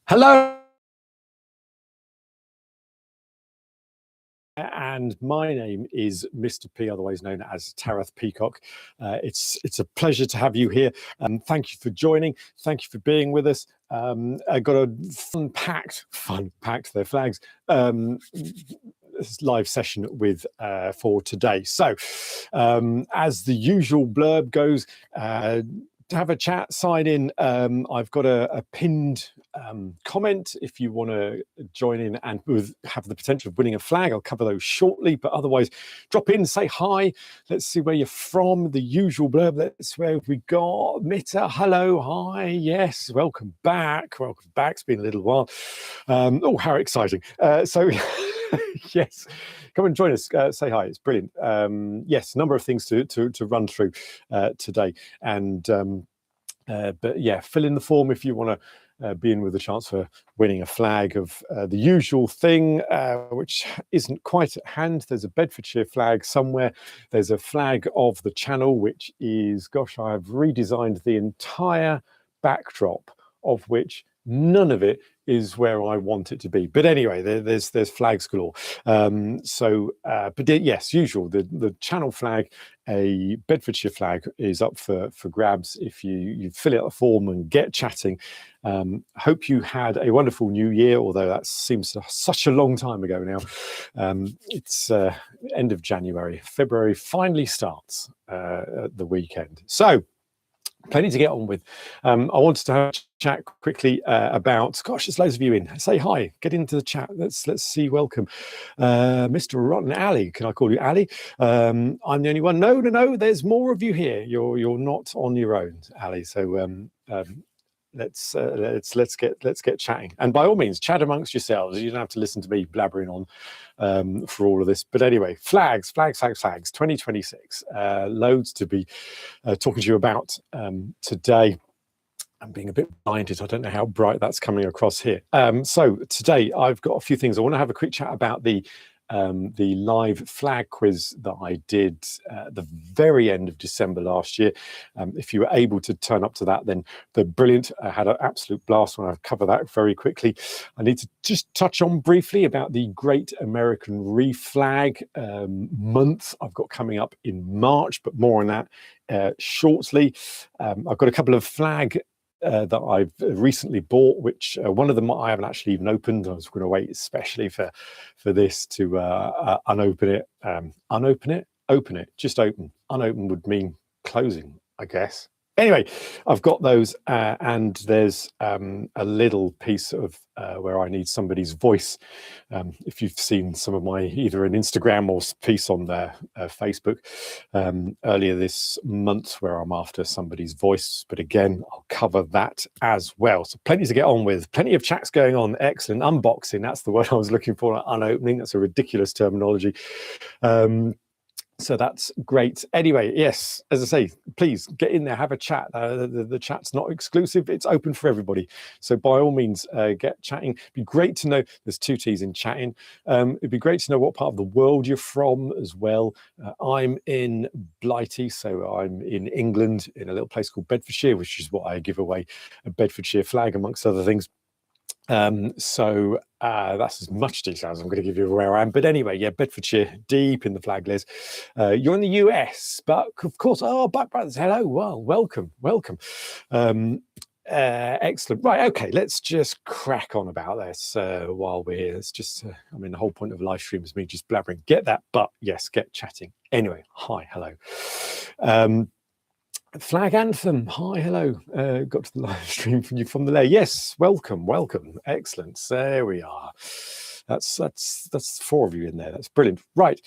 Hello, and my name is Mr. P, otherwise known as Tareth Peacock. It's a pleasure to have you here. Thank you for joining. Thank you for being with us. I got a fun-packed their flags. Live session with for today. So, as the usual blurb goes, to have a chat, sign in. I've got a pinned comment if you want to join in and have the potential of winning a flag. I'll cover those shortly, but otherwise, drop in, say hi. Let's see where you're from. The usual blurb. Let's where we got Mitta. Hello, hi, yes, welcome back. Welcome back. It's been a little while. Oh, how exciting! So. Yes, come and join us. Say hi. It's brilliant. Yes, a number of things to run through today, and but yeah, fill in the form if you want to be in with a chance for winning a flag of the usual thing, which isn't quite at hand. There's a Bedfordshire flag somewhere. There's a flag of the channel, which is, gosh, I've redesigned the entire backdrop, of which none of it is where I want it to be. But anyway, there's flags galore. But yes, usual. The channel flag, a Bedfordshire flag, is up for grabs if you fill out the form and get chatting. Hope you had a wonderful New Year, although that seems such a long time ago now. It's end of January. February finally starts at the weekend. So, plenty to get on with. I wanted to have a chat quickly about, gosh, there's loads of you in. Say hi, get into the chat. Let's see, welcome. Mr. Rotten Ali, can I call you Ali? I'm the only one. No, there's more of you here. You're not on your own, Ali. So let's get chatting, and by all means chat amongst yourselves. You don't have to listen to me blabbering on for all of this, but anyway, flags 2026, loads to be talking to you about today. I'm being a bit blinded. I don't know how bright that's coming across here. So today I've got a few things. I want to have a quick chat about the live flag quiz that I did at the very end of December last year. If you were able to turn up to that, then they're brilliant. I had an absolute blast when I cover that very quickly. I need to just touch on briefly about the Great American Reflag month I've got coming up in March, but more on that shortly. I've got a couple of flag that I've recently bought, which one of them I haven't actually even opened. I was going to wait especially for this to unopen it. Open it, just open. Unopen would mean closing, I guess. Anyway, I've got those, and there's a little piece of where I need somebody's voice. If you've seen some of my either an Instagram or piece on their Facebook earlier this month, where I'm after somebody's voice, but again, I'll cover that as well. So plenty to get on with, plenty of chats going on. Excellent. Unboxing, that's the word I was looking for. Unopening, that's a ridiculous terminology. So that's great. Anyway, yes, as I say, please get in there, have a chat. The chat's not exclusive, it's open for everybody. So by all means, get chatting. It'd be great to know, there's two T's in chatting. It'd be great to know what part of the world you're from as well. I'm in Blighty, so I'm in England, in a little place called Bedfordshire, which is what I give away, a Bedfordshire flag, amongst other things. So that's as much detail as I'm going to give you where I am. But anyway, yeah, Bedfordshire, deep in the flag list. You're in the US, but of course, Black Brothers, hello, well, welcome. Excellent. Right, okay, let's just crack on about this while we're here. It's just, I mean, the whole point of a live stream is me just blabbering. Get that, but yes, get chatting. Anyway, hi, hello. Flag anthem. Hi, hello. Got to the live stream from the Lair. Yes, welcome. Excellent. There we are. That's four of you in there. That's brilliant. Right.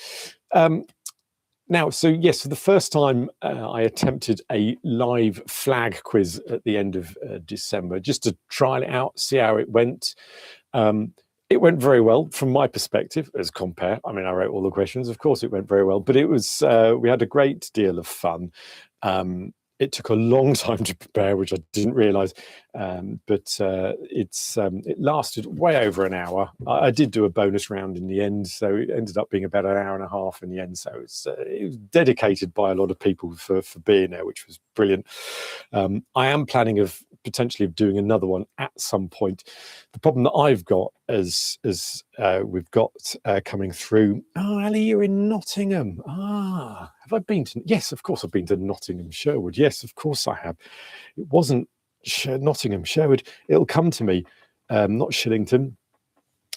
Now, so yes, for the first time, I attempted a live flag quiz at the end of December, just to trial it out, see how it went. It went very well from my perspective as compare. I mean, I wrote all the questions. Of course, it went very well, but it was we had a great deal of fun. It took a long time to prepare, which I didn't realise, but it lasted way over an hour. I did do a bonus round in the end, so it ended up being about an hour and a half in the end. So it was dedicated by a lot of people for being there, which was brilliant. I am planning of potentially doing another one at some point. The problem that I've got as we've got coming through. Oh, Ali, you're in Nottingham. Have I been to? Yes, of course I've been to Nottingham, Sherwood. Yes, of course I have. It wasn't Nottingham, Sherwood. It'll come to me. Not Shillington.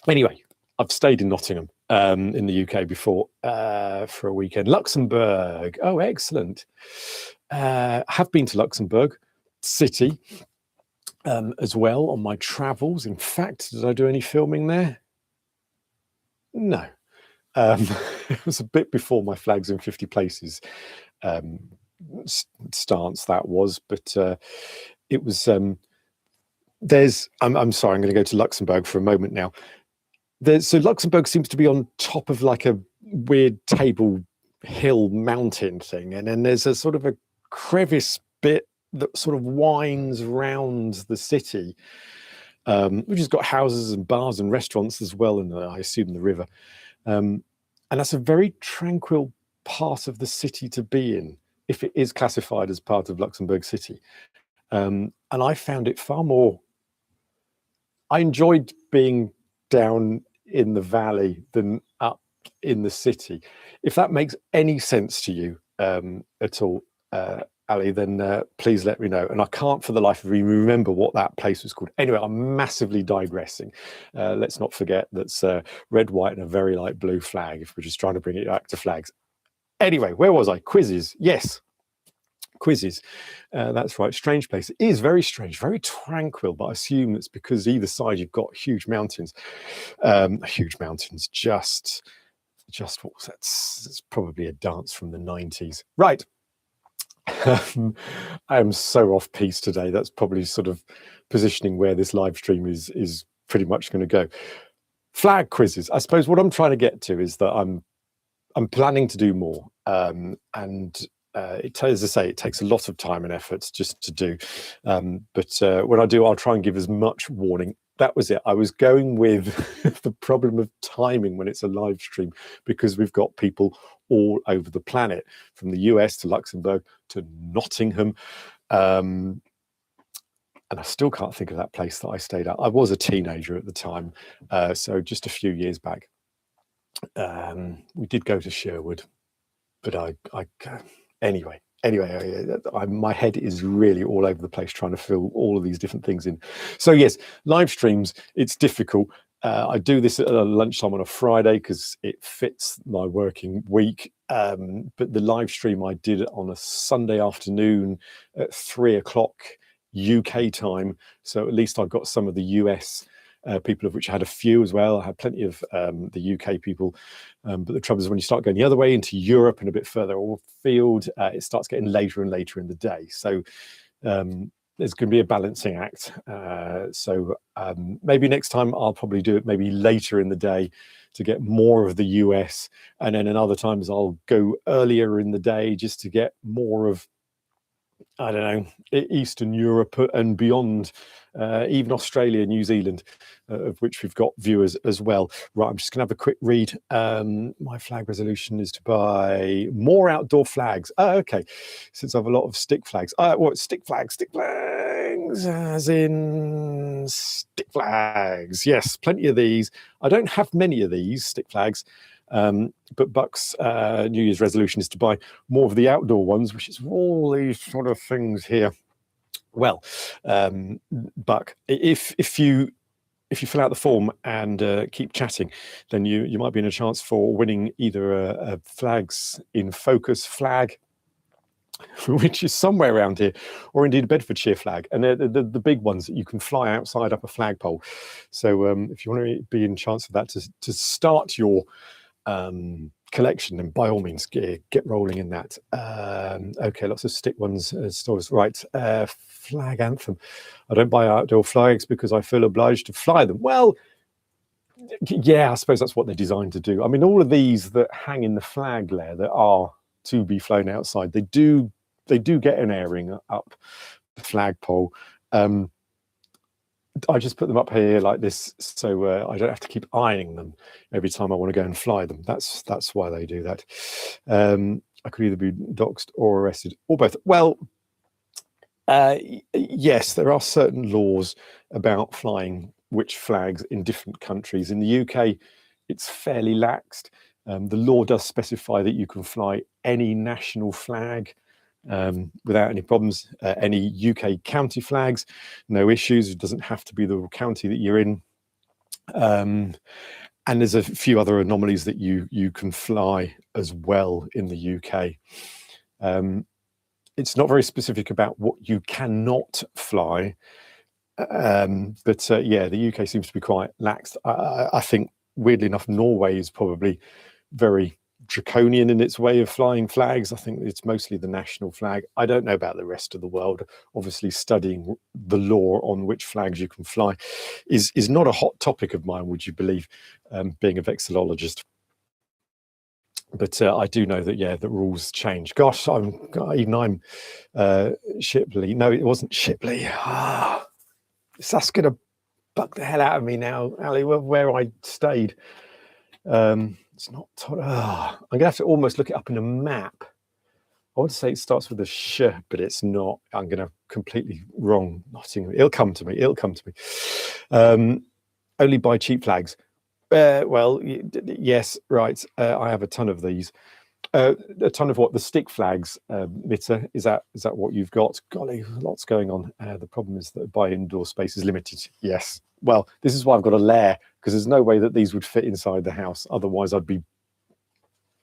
Anyway, I've stayed in Nottingham in the UK before for a weekend. Luxembourg. Oh, excellent. Have been to Luxembourg City as well on my travels. In fact, did I do any filming there? No. It was a bit before my Flags in 50 Places stance, that was, but it was I'm sorry, I'm going to go to Luxembourg for a moment now. So Luxembourg seems to be on top of like a weird table hill mountain thing, and then there's a sort of a crevice bit that sort of winds round the city, which has got houses and bars and restaurants as well, and I assume the river. And that's a very tranquil part of the city to be in, if it is classified as part of Luxembourg City. And I found it far more. I enjoyed being down in the valley than up in the city. If that makes any sense to you at all, Ali, then please let me know. And I can't for the life of me remember what that place was called. Anyway, I'm massively digressing. Let's not forget that's red, white, and a very light blue flag, if we're just trying to bring it back to flags. Anyway, where was I? Quizzes. Yes. Quizzes. That's right. Strange place. It is very strange, very tranquil, but I assume it's because either side you've got huge mountains. Just what was that? It's probably a dance from the 90s. Right. I am so off piece today. That's probably sort of positioning where this live stream is pretty much going to go. Flag quizzes. I suppose what I'm trying to get to is that I'm planning to do more, and as I say, it takes a lot of time and effort just to do. But when I do, I'll try and give as much warning. That was it. I was going with the problem of timing when it's a live stream, because we've got people all over the planet, from the US to Luxembourg to Nottingham. And I still can't think of that place that I stayed at. I was a teenager at the time, so just a few years back. We did go to Sherwood, but anyway, my head is really all over the place trying to fill all of these different things in. So yes, live streams, it's difficult. I do this at lunchtime on a Friday because it fits my working week. But the live stream I did on a Sunday afternoon at 3 o'clock UK time. So at least I've got some of the US people, of which I had a few as well. I had plenty of the UK people. But the trouble is, when you start going the other way into Europe and a bit further afield, it starts getting later and later in the day. So there's going to be a balancing act. So maybe next time I'll probably do it maybe later in the day to get more of the US. And then in other times I'll go earlier in the day just to get more of, I don't know, Eastern Europe and beyond, even Australia, New Zealand, of which we've got viewers as well. Right, I'm just going to have a quick read. My flag resolution is to buy more outdoor flags. Oh, okay. Since I have a lot of stick flags. What, stick flags, as in stick flags. Yes, plenty of these. I don't have many of these stick flags. But Buck's New Year's resolution is to buy more of the outdoor ones, which is all these sort of things here. Well, Buck, if you fill out the form and keep chatting, then you might be in a chance for winning either a Flags in Focus flag, which is somewhere around here, or indeed a Bedfordshire flag, and they're the big ones that you can fly outside up a flagpole. So if you want to be in chance of that to start your collection, then by all means get rolling in that. Okay, lots of stick ones. Stores, right. Flag anthem. I don't buy outdoor flags because I feel obliged to fly them. Well, yeah, I suppose that's what they're designed to do. I mean, all of these that hang in the flag layer that are to be flown outside, they do they do get an airing up the flagpole. I just put them up here like this, so I don't have to keep eyeing them every time I want to go and fly them. That's why they do that. I could either be doxxed or arrested or both. Well, yes, there are certain laws about flying which flags in different countries. In the UK, it's fairly laxed. The law does specify that you can fly any national flag without any problems. Any UK county flags, no issues. It doesn't have to be the county that you're in. And there's a few other anomalies that you can fly as well in the UK. It's not very specific about what you cannot fly, but yeah, the UK seems to be quite lax. I think, weirdly enough, Norway is probably very draconian in its way of flying flags. I think it's mostly the national flag. I don't know about the rest of the world. Obviously, studying the law on which flags you can fly is not a hot topic of mine, would you believe, being a vexillologist. But I do know that, yeah, the rules change. Gosh, I'm Shipley. No, it wasn't Shipley. That's going to bug the hell out of me now, Ali, where I stayed. It's not. I'm going to have to almost look it up in a map. I want to say it starts with a sh, but it's not. I'm going to completely wrong. Nottingham. It'll come to me. Only buy cheap flags. Well, yes, right. I have a ton of these. A ton of what? The stick flags, Mitter. Is that what you've got? Golly, lots going on. The problem is that buy indoor space is limited. Yes. Well, this is why I've got a Lair, because there's no way that these would fit inside the house. Otherwise, I'd be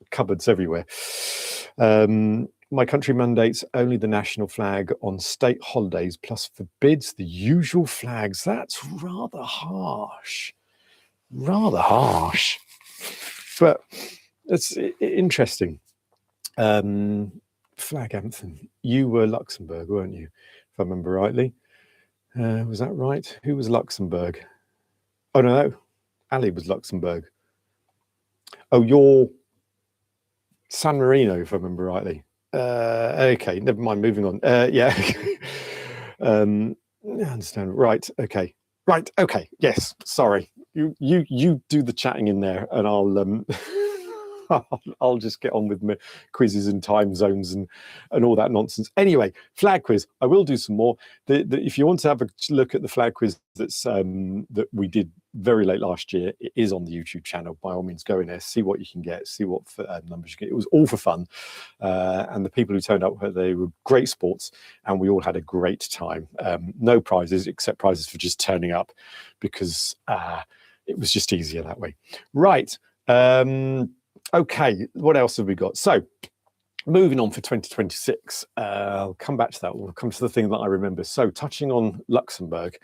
cupboards everywhere. My country mandates only the national flag on state holidays, plus forbids the usual flags. That's rather harsh. But it's interesting. Flag anthem. You were Luxembourg, weren't you? If I remember rightly. Was that right? Who was Luxembourg? Oh, no. Ali was Luxembourg. Oh, you're San Marino, if I remember rightly. Okay, never mind, moving on. Yeah. I understand. Right, okay. Yes, sorry. You do the chatting in there, and I'll I'll just get on with my quizzes and time zones and all that nonsense. Anyway, flag quiz. I will do some more. If you want to have a look at the flag quiz that's that we did very late last year, it is on the YouTube channel. By all means, go in there, see what you can get, see what numbers you get. It was all for fun, and the people who turned up, they were great sports, and we all had a great time. No prizes except prizes for just turning up, because it was just easier that way. Right. Okay, what else have we got? So, moving on for 2026, I'll come back to that. We'll come to the thing that I remember. So, touching on Luxembourg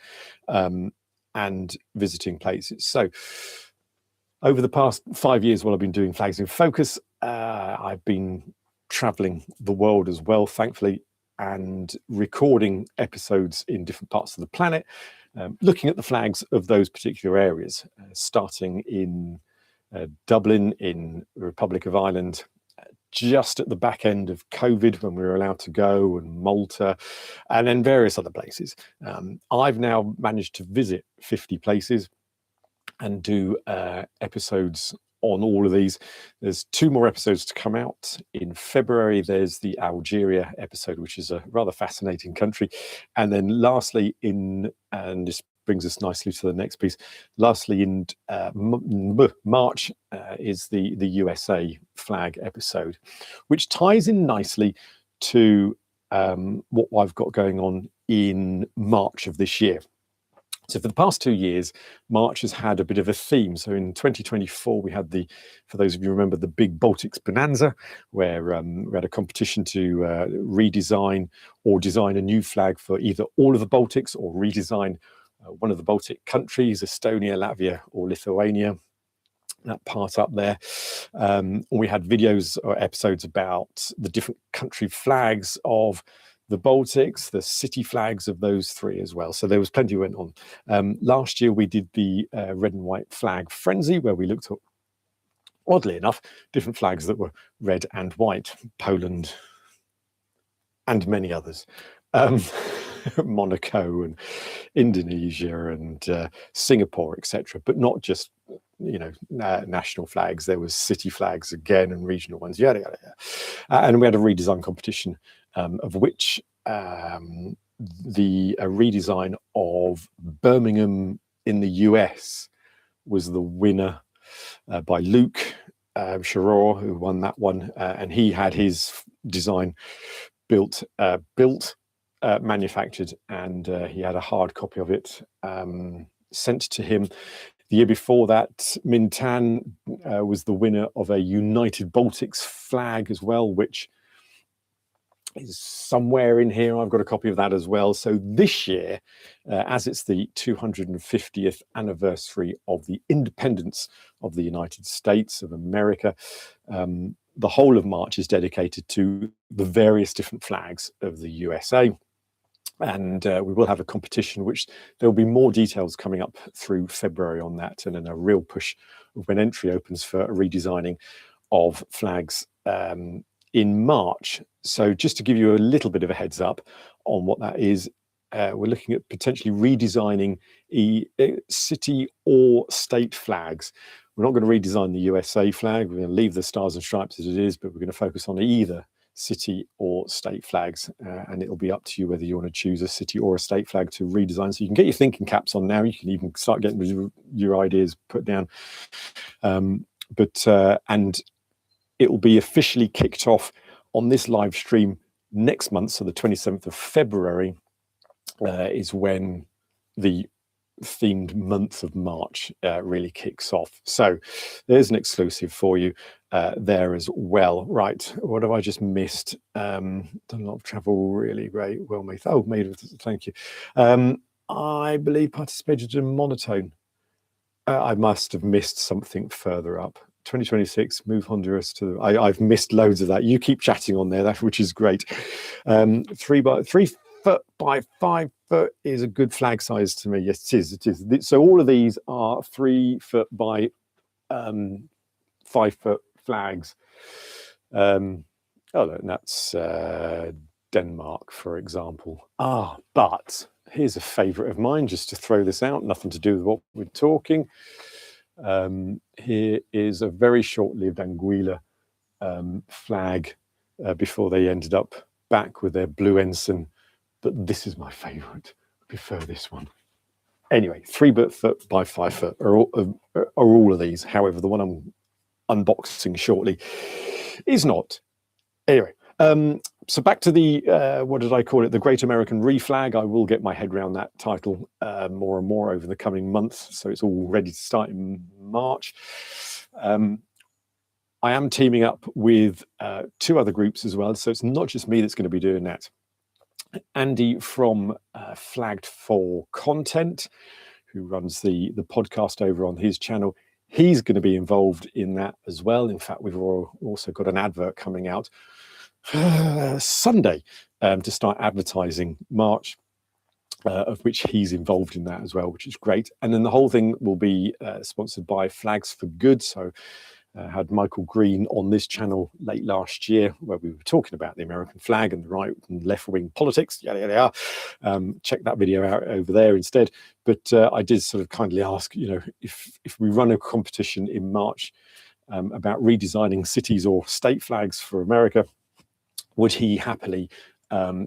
and visiting places. So, over the past 5 years, while I've been doing Flags in Focus, I've been traveling the world as well, thankfully, and recording episodes in different parts of the planet, looking at the flags of those particular areas, starting in Dublin in the Republic of Ireland, just at the back end of COVID when we were allowed to go, and Malta, and then various other places. I've now managed to visit 50 places and do episodes on all of these. There's 2 more episodes to come out. In February, there's the Algeria episode, which is a rather fascinating country. And then lastly, and this brings us nicely to the next piece. Lastly, in March is the USA flag episode, which ties in nicely to what I've got going on in March of this year. So for the past 2 years, March has had a bit of a theme. So in 2024, we had for those of you who remember, the big Baltics Bonanza, where we had a competition to redesign or design a new flag for either all of the Baltics, or redesign one of the Baltic countries, Estonia, Latvia, or Lithuania, that part up there. We had videos or episodes about the different country flags of the Baltics, the city flags of those 3 as well. So there was plenty went on. Last year, we did the red and white flag frenzy, where we looked at, oddly enough, different flags that were red and white. Poland, and many others. Um, Monaco and Indonesia and Singapore, etc. But not just, national flags. There was city flags again and regional ones, yada, yada, yada. And we had a redesign competition, of which the redesign of Birmingham in the US was the winner, by Luke Sharor, who won that one. And he had his design built, manufactured, and he had a hard copy of it sent to him. The year before that, Min Tan was the winner of a United Baltics flag as well, which is somewhere in here. I've got a copy of that as well. So this year, as it's the 250th anniversary of the independence of the United States of America, the whole of March is dedicated to the various different flags of the USA. And we will have a competition, which there will be more details coming up through February on that, and then a real push when entry opens for a redesigning of flags in March. So just to give you a little bit of a heads up on what that is, we're looking at potentially redesigning city or state flags. We're not going to redesign the USA flag. We're going to leave the stars and stripes as it is, but we're going to focus on either city or state flags, and it'll be up to you whether you want to choose a city or a state flag to redesign. So you can get your thinking caps on now. You can even start getting your ideas put down. And it will be officially kicked off on this live stream next month. So the 27th of February is when the themed month of March really kicks off. So there's an exclusive for you there as well. Right, what have I just missed? Done a lot of travel, really great. Well made. Oh, made, thank you. I believe participated in monotone. I must have missed something further up. 2026, move Honduras to. I've missed loads of that. You keep chatting on there, which is great. 3 foot by 5 foot is a good flag size to me. Yes, it is. It is. So all of these are 3 foot by 5 foot flags. That's Denmark, for example. But here's a favourite of mine, just to throw this out. Nothing to do with what we're talking. Here is a very short-lived Anguilla flag before they ended up back with their blue ensign. But this is my favourite. I prefer this one. Anyway, 3 foot by 5 foot are all of these. However, the one I'm unboxing shortly is not. Anyway, so back to the, what did I call it? The Great American Reflag. I will get my head around that title more and more over the coming months. So it's all ready to start in March. I am teaming up with 2 other groups as well. So it's not just me that's going to be doing that. Andy from Flagged for Content, who runs the podcast over on his channel, he's going to be involved in that as well. In fact, we've also got an advert coming out Sunday to start advertising March, of which he's involved in that as well, which is great. And then the whole thing will be sponsored by Flags for Good. So had Michael Green on this channel late last year, where we were talking about the American flag and the right and left wing politics. Yada yada yada. Check that video out over there instead. But I did sort of kindly ask, if we run a competition in March about redesigning cities or state flags for America, would he happily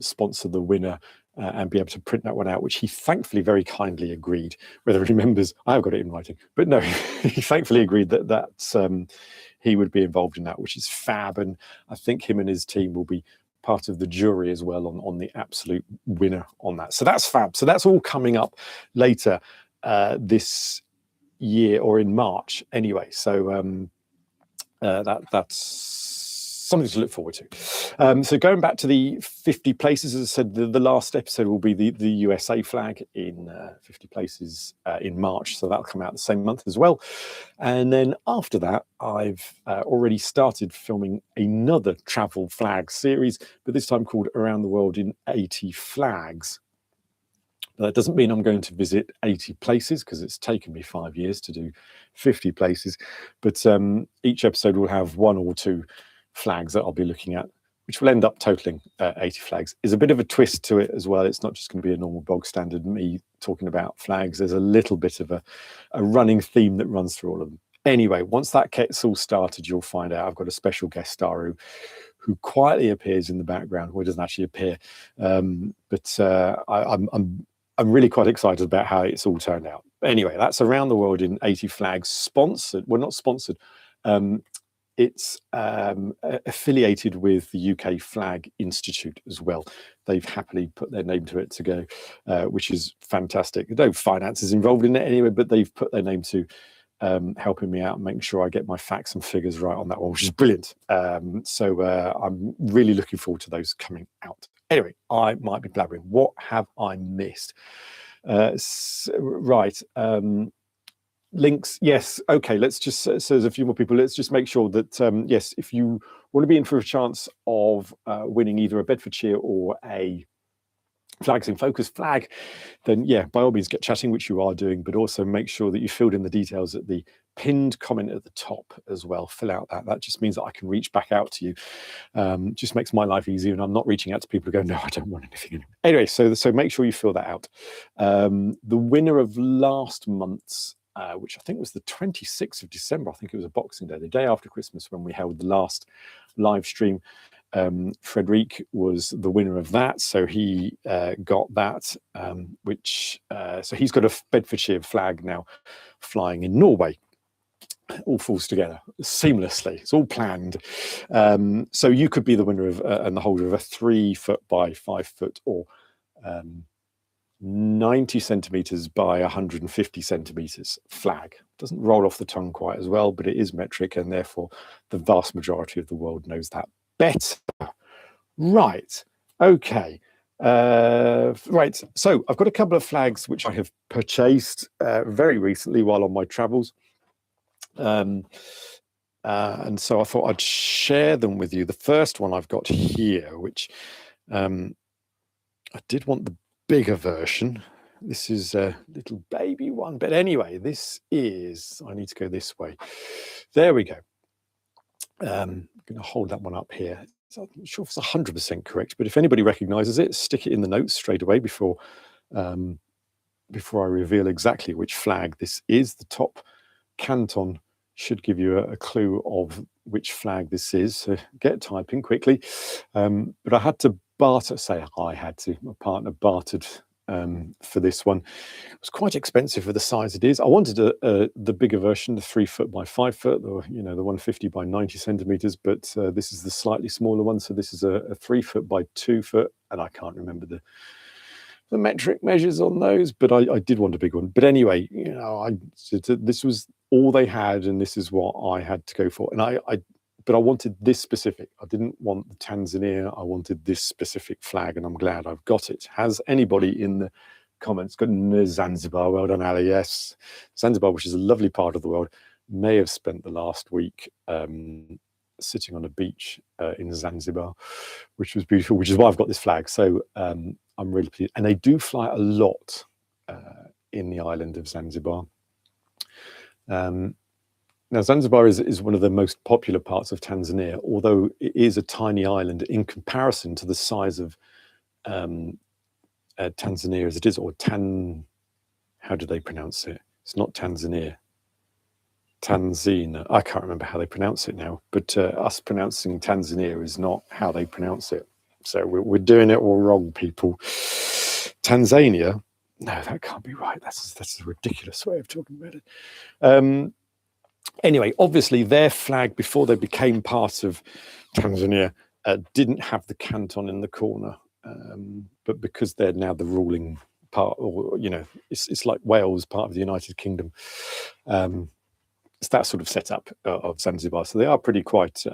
sponsor the winner and be able to print that one out, which he thankfully very kindly agreed. Whether he remembers, I've got it in writing, but no, he thankfully agreed that he would be involved in that, which is fab. And I think him and his team will be part of the jury as well on the absolute winner on that. So that's fab. So that's all coming up later this year, or in March anyway. So that's something to look forward to. So going back to the 50 places, as I said, the last episode will be the USA flag in 50 places in March. So that'll come out the same month as well. And then after that, I've already started filming another travel flag series, but this time called Around the World in 80 Flags. That doesn't mean I'm going to visit 80 places, because it's taken me 5 years to do 50 places. But each episode will have 1 or 2 flags that I'll be looking at which will end up totaling 80 flags. Is a bit of a twist to it as well. It's not just going to be a normal bog standard me talking about flags. There's a little bit of a running theme that runs through all of them. Anyway, once that gets all started, you'll find out I've got a special guest star who quietly appears in the background. Well, he doesn't actually appear, but I'm really quite excited about how it's all turned out. Anyway, that's around the world in 80 flags, sponsored. Well, not sponsored. It's affiliated with the UK Flag Institute as well. They've happily put their name to it to go, which is fantastic. No finances involved in it anyway, but they've put their name to helping me out and making sure I get my facts and figures right on that one, which is brilliant. So I'm really looking forward to those coming out. Anyway, I might be blabbering. What have I missed? Right. Links, yes. Okay, let's just, so there's a few more people. Let's just make sure that, yes, if you want to be in for a chance of winning either a Bedfordshire or a Flags in Focus flag, then yeah, by all means get chatting, which you are doing, but also make sure that you filled in the details at the pinned comment at the top as well. Fill out that. That just means that I can reach back out to you. Just makes my life easier, and I'm not reaching out to people who go, no, I don't want anything. Anyway, so make sure you fill that out. The winner of last month's which I think was the 26th of December. I think it was a Boxing Day, the day after Christmas, when we held the last live stream. Frederic was the winner of that, so he got that, so he's got a Bedfordshire flag now flying in Norway. All falls together seamlessly. It's all planned. So you could be the winner of and the holder of a 3 foot by 5 foot or 90 centimeters by 150 centimeters flag. Doesn't roll off the tongue quite as well, but it is metric, and therefore the vast majority of the world knows that better. Right. Okay. Right. So I've got a couple of flags which I have purchased very recently while on my travels. And so I thought I'd share them with you. The first one I've got here, which I did want the bigger version. This is a little baby one, but anyway, this is, I need to go this way. There we go. I'm going to hold that one up here. So I'm not sure if it's 100% correct, but if anybody recognizes it, stick it in the notes straight away before I reveal exactly which flag this is. The top canton should give you a clue of which flag this is. So get typing quickly. But I had to barter, my partner bartered for this one. It was quite expensive for the size it is. I wanted the bigger version, the 3 foot by 5 foot, or the 150 by 90 centimeters, but this is the slightly smaller one. So this is a 3 foot by 2 foot, and I can't remember the metric measures on those, but I did want a big one. But anyway, this was all they had, and this is what I had to go for. And but I wanted this specific. I didn't want the Tanzania. I wanted this specific flag, and I'm glad I've got it. Has anybody in the comments got Zanzibar? Well done, Ali. Yes, Zanzibar, which is a lovely part of the world. May have spent the last week sitting on a beach in Zanzibar, which was beautiful, which is why I've got this flag. So I'm really pleased. And they do fly a lot in the island of Zanzibar. Now, Zanzibar is one of the most popular parts of Tanzania, although it is a tiny island in comparison to the size of Tanzania as it is, or how do they pronounce it? It's not Tanzania. Tanzania. I can't remember how they pronounce it now, but us pronouncing Tanzania is not how they pronounce it. So we're doing it all wrong, people. Tanzania? No, that can't be right. That's a ridiculous way of talking about it. Anyway, obviously their flag before they became part of Tanzania didn't have the canton in the corner, but because they're now the ruling part, or it's like Wales, part of the United Kingdom. It's that sort of setup of Zanzibar. So they are pretty quite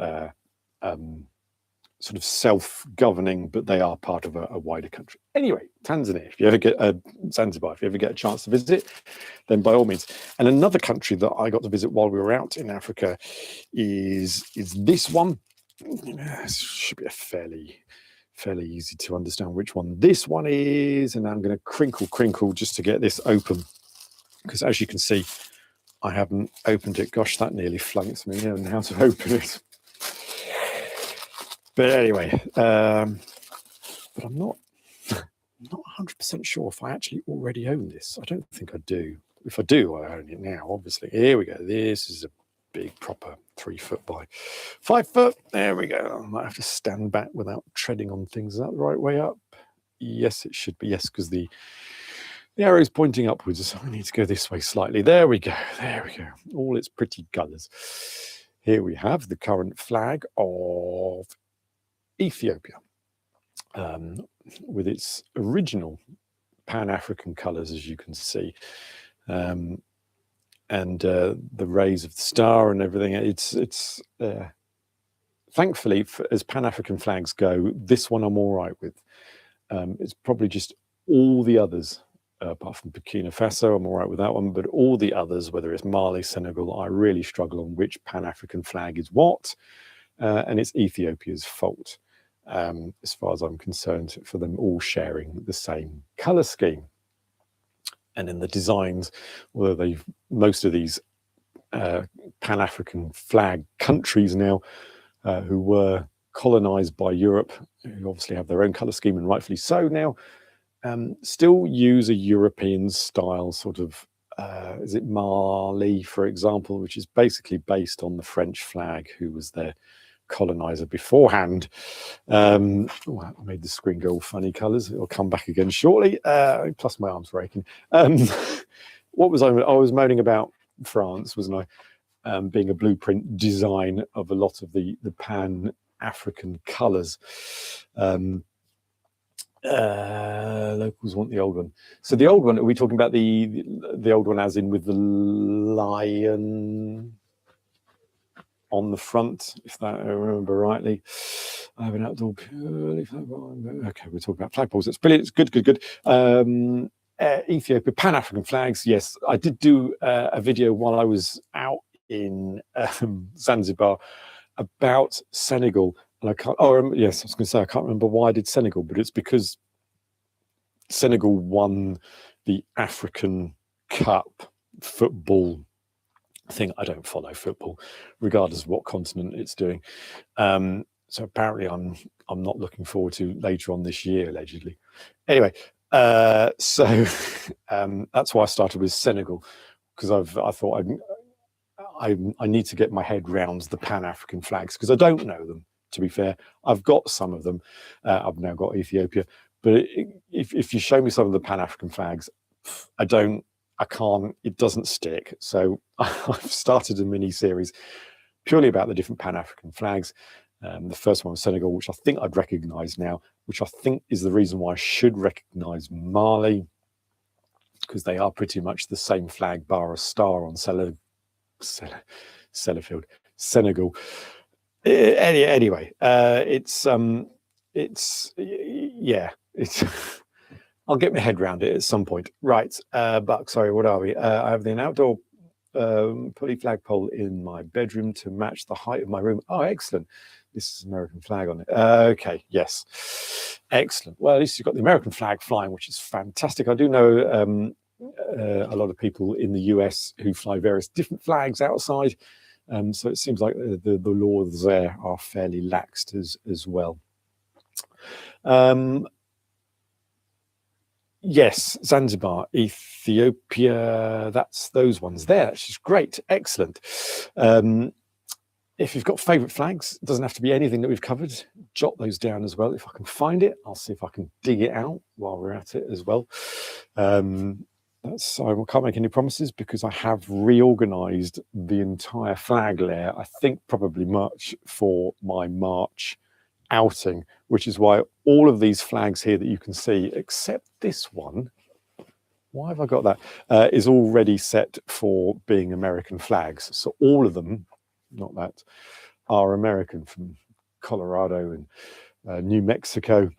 sort of self-governing, but they are part of a wider country. Anyway, Tanzania, if you ever get Zanzibar, if you ever get a chance to visit, then by all means. And another country that I got to visit while we were out in Africa is this one. It should be a fairly easy to understand which one this one is. And I'm going to crinkle just to get this open, because as you can see, I haven't opened it. Gosh, that nearly flunks me on how to open it. But anyway, but I'm not 100% sure if I actually already own this. I don't think I do. If I do, I own it now, obviously. Here we go. This is a big proper 3 foot by 5 foot. There we go. I might have to stand back without treading on things. Is that the right way up? Yes, it should be. Yes, because the arrow's pointing upwards. I need to go this way slightly. There we go. There we go. All its pretty colours. Here we have the current flag of Ethiopia, with its original Pan-African colours, as you can see, and the rays of the star and everything. It's thankfully, as Pan-African flags go, this one I'm all right with. It's probably just all the others, apart from Burkina Faso, I'm all right with that one, but all the others, whether it's Mali, Senegal, I really struggle on which Pan-African flag is what, and it's Ethiopia's fault, as far as I'm concerned, for them all sharing the same colour scheme. And in the designs, although most of these Pan-African flag countries now, who were colonized by Europe, who obviously have their own colour scheme, and rightfully so now, still use a European style sort of, is it Mali, for example, which is basically based on the French flag, who was their colonizer beforehand. Oh, I made the screen go all funny colours. It'll come back again shortly. Plus my arm's breaking. What was I was moaning about France, wasn't I? Being a blueprint design of a lot of the Pan-African colours. Locals want the old one. So the old one, are we talking about the old one as in with the lion on the front, if that I remember rightly? I have an outdoor purely flag pole. Okay, we're talking about flagpoles. It's brilliant. It's good. Ethiopia, Pan-African flags. Yes, I did do a video while I was out in Zanzibar about Senegal, and I can't. Oh, yes, I was going to say I can't remember why I did Senegal, but it's because Senegal won the African Cup football thing. I don't follow football, regardless of what continent it's doing. So apparently, I'm not looking forward to later on this year, allegedly. Anyway, so that's why I started with Senegal, because I thought I need to get my head round the Pan-African flags, because I don't know them. To be fair, I've got some of them. I've now got Ethiopia, but if you show me some of the Pan-African flags, I can't. It doesn't stick. So I've started a mini series purely about the different Pan-African flags. The first one was Senegal, which I think I'd recognise now, which I think is the reason why I should recognise Mali, because they are pretty much the same flag, bar a star on Senegal. Anyway, it's I'll get my head around it at some point. Right, Buck, sorry, what are we? I have an outdoor pulley flagpole in my bedroom to match the height of my room. Oh, excellent. This is American flag on it. Okay, yes. Excellent. Well, at least you've got the American flag flying, which is fantastic. I do know a lot of people in the US who fly various different flags outside. So it seems like the laws there are fairly laxed as well. Yes, Zanzibar, Ethiopia, that's those ones there. That's just great. Excellent. If you've got favourite flags, it doesn't have to be anything that we've covered. Jot those down as well. If I can find it, I'll see if I can dig it out while we're at it as well. I can't make any promises because I have reorganised the entire flag layer, I think probably much for my March outing, which is why all of these flags here that you can see, except this one, why have I got that, is already set for being American flags. So all of them, not that, are American, from Colorado and New Mexico,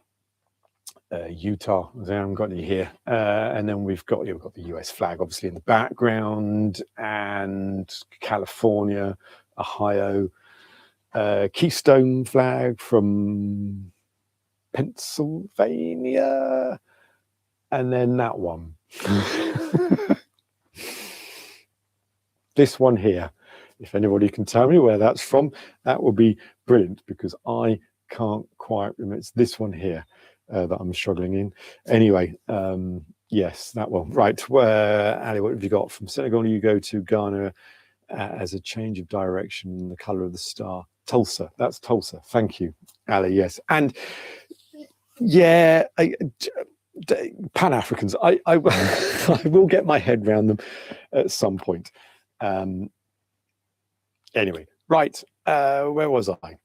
Utah. I haven't got any here, and then we've got the US flag obviously in the background, and California, Ohio, Keystone flag from Pennsylvania, and then that one. This one here, if anybody can tell me where that's from, that would be brilliant, because I can't quite remember. It's this one here that I'm struggling in. Anyway, yes, that one. Right, Ali, what have you got? From Senegal, you go to Ghana as a change of direction in the colour of the star. Tulsa, that's Tulsa. Thank you, Ali, yes. And yeah, Pan-Africans, I I will get my head around them at some point. Anyway, right, where was I?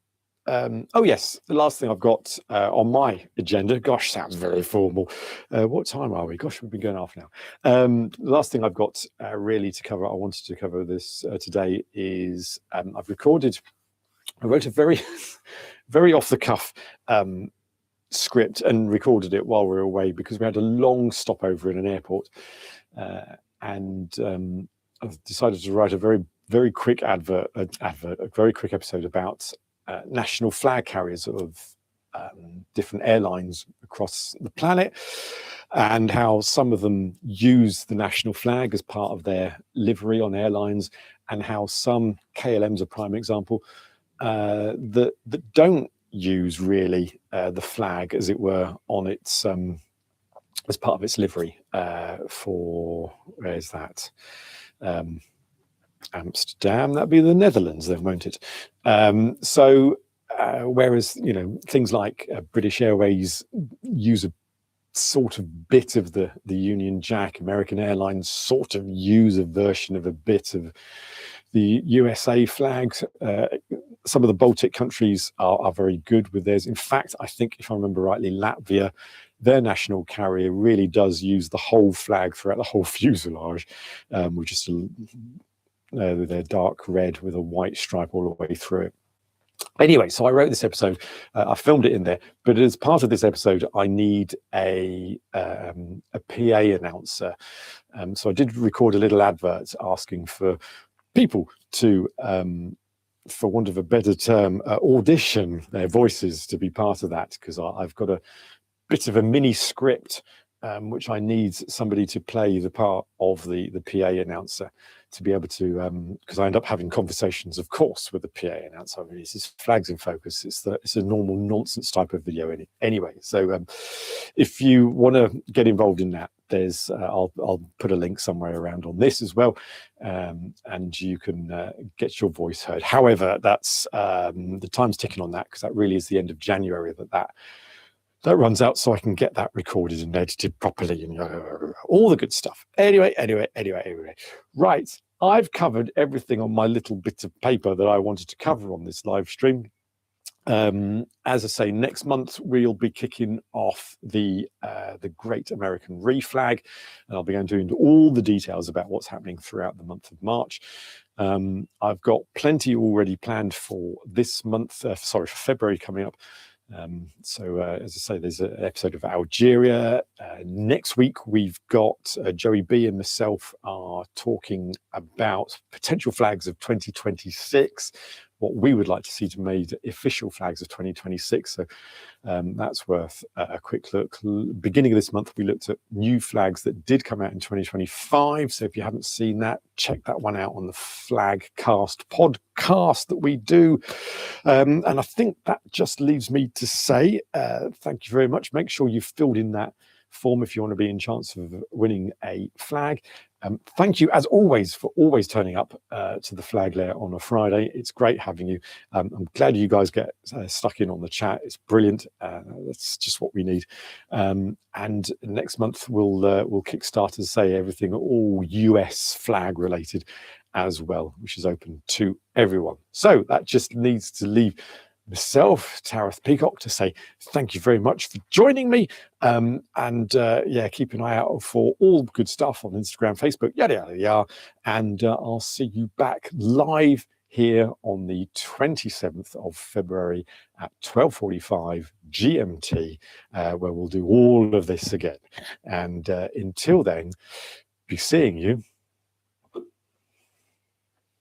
Oh yes, the last thing I've got on my agenda. Gosh, sounds very formal. What time are we? Gosh, we've been going off now. The last thing I've got really to cover, I wanted to cover this today, is I wrote a very, very off the cuff script and recorded it while we were away because we had a long stopover in an airport, and I've decided to write a very, very quick a very quick episode about national flag carriers of different airlines across the planet, and how some of them use the national flag as part of their livery on airlines, and how some, KLM's a prime example, that don't use really the flag, as it were, on its as part of its livery for, where's that? Amsterdam, that'd be the Netherlands then, won't it? Whereas, you know, things like British Airways use a sort of bit of the Union Jack, American Airlines sort of use a version of a bit of the USA flags. Some of the Baltic countries are very good with theirs. In fact, I think, if I remember rightly, Latvia, their national carrier really does use the whole flag throughout the whole fuselage, which is their dark red with a white stripe all the way through it. Anyway, so I wrote this episode. I filmed it in there, but as part of this episode, I need a PA announcer. So I did record a little advert asking for people to, for want of a better term, audition their voices to be part of that, because I've got a bit of a mini script which I need somebody to play the part of the PA announcer to be able to, because I end up having conversations, of course, with the PA announcer. I mean, it's just flags in focus. It's a normal nonsense type of video anyway. So if you want to get involved in that, there's I'll put a link somewhere around on this as well, and you can get your voice heard. However, that's the time's ticking on that, because that really is the end of January that runs out, so I can get that recorded and edited properly and all the good stuff. Anyway. Right, I've covered everything on my little bit of paper that I wanted to cover on this live stream. As I say, next month we'll be kicking off the Great American Reflag, and I'll be going into all the details about what's happening throughout the month of March. I've got plenty already planned for this month, for February coming up. As I say, there's an episode of Algeria. Next week, we've got Joey B and myself are talking about potential flags of 2026, what we would like to see to made official flags of 2026. So that's worth a quick look. Beginning of this month, we looked at new flags that did come out in 2025. So if you haven't seen that, check that one out on the Flagcast podcast that we do. And I think that just leaves me to say thank you very much. Make sure you've filled in that form if you want to be in chance of winning a flag. Thank you, as always, for always turning up to the Flag Lair on a Friday. It's great having you. I'm glad you guys get stuck in on the chat. It's brilliant. That's just what we need. And next month we'll kickstart, as say, everything all US flag related as well, which is open to everyone. So that just needs to leave myself, Tareth Peacock, to say thank you very much for joining me, keep an eye out for all good stuff on Instagram, Facebook, yada yada, and I'll see you back live here on the 27th of February at 12:45 GMT, where we'll do all of this again. And until then, be seeing you